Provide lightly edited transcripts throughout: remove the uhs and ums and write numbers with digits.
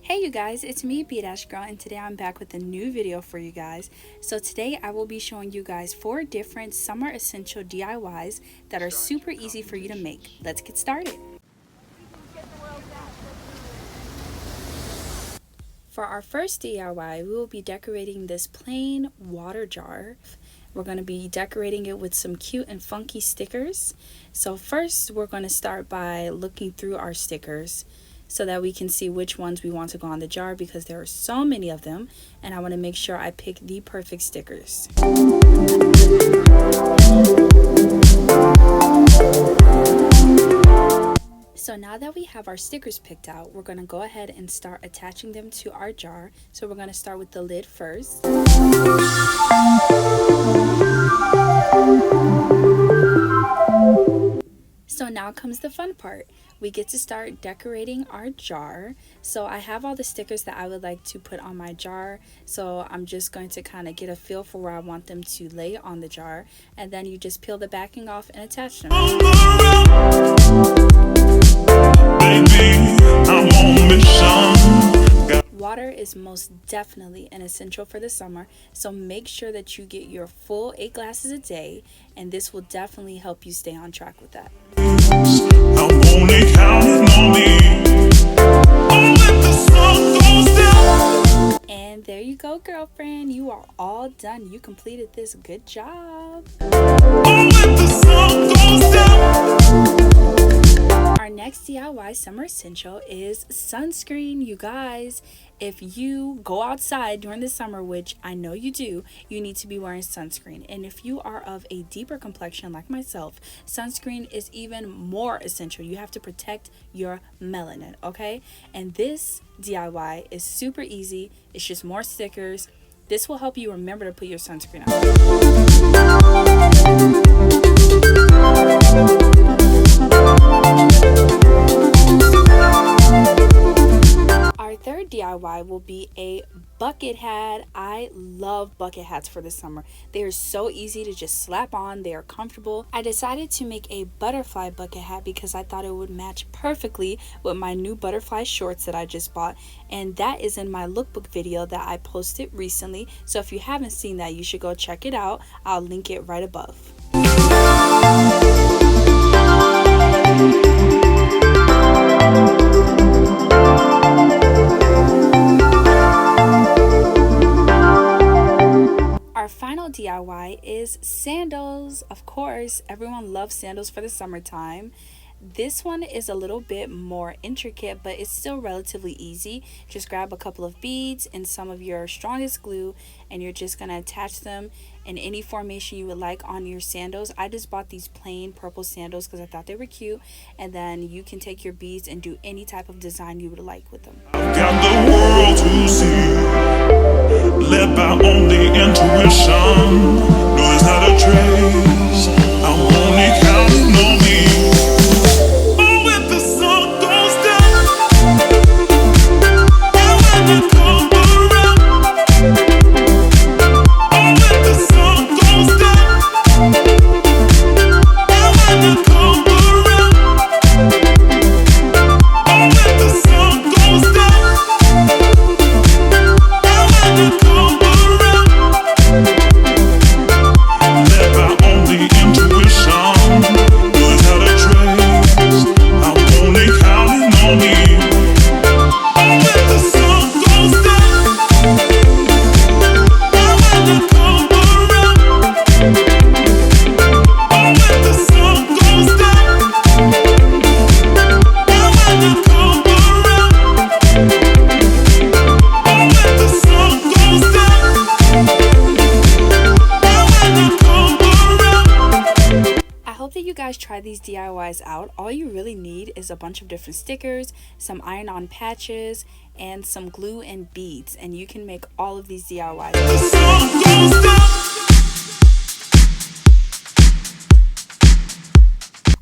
Hey you guys, it's me Bdash girl, and today I'm back with a new video for you guys. So today I will be showing you guys 4 different summer essential DIYs that are super easy for you to make. Let's get started. For our first DIY, we will be decorating this plain water jar. We're going to be decorating it with some cute and funky stickers. So first we're going to start by looking through our stickers so that we can see which ones we want to go on the jar, because there are so many of them and I want to make sure I pick the perfect stickers. So now that we have our stickers picked out, we're going to go ahead and start attaching them to our jar. So we're going to start with the lid first. So now comes the fun part. We get to start decorating our jar. So I have all the stickers that I would like to put on my jar. So I'm just going to kind of get a feel for where I want them to lay on the jar. And then you just peel the backing off and attach them. Water is most definitely an essential for the summer, so make sure that you get your full 8 glasses a day, and this will definitely help you stay on track with that. I'm only counting on me. And there you go, girlfriend. You are all done. You completed this. Good job. Our next DIY summer essential is sunscreen. You guys, if you go outside during the summer, which I know you do, you need to be wearing sunscreen. And if you are of a deeper complexion like myself, sunscreen is even more essential. You have to protect your melanin, okay? And this DIY is super easy. It's just more stickers. This will help you remember to put your sunscreen on. Our third DIY will be a bucket hat. I love bucket hats for the summer. They are so easy to just slap on. They are comfortable. I decided to make a butterfly bucket hat because I thought it would match perfectly with my new butterfly shorts that I just bought, and that is in my lookbook video that I posted recently. So if you haven't seen that, you should go check it out. I'll link it right above. Our final DIY is sandals. Of course, everyone loves sandals for the summertime. This one is a little bit more intricate, but it's still relatively easy. Just grab a couple of beads and some of your strongest glue, and you're just going to attach them in any formation you would like on your sandals. I just bought these plain purple sandals because I thought they were cute, and then you can take your beads and do any type of design you would like with them. I've got the world to see, led by only intuition. No, it's not a trace. I'm only counting on me. Try these DIYs out. All you really need is a bunch of different stickers, some iron-on patches, and some glue and beads, and you can make all of these DIYs.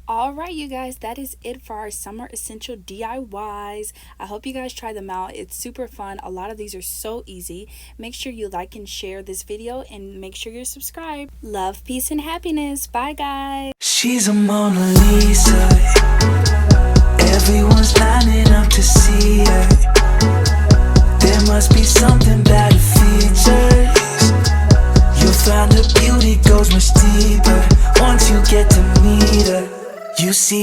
Alright you guys, that is it for our summer essential DIYs. I hope you guys try them out. It's super fun. A lot of these are so easy. Make sure you like and share this video, and make sure you're subscribed. Love, peace, and happiness. Bye guys. She's a Mona Lisa. Everyone's lining up to see her. something about her features. You'll find her beauty goes much deeper once you get to meet her. You see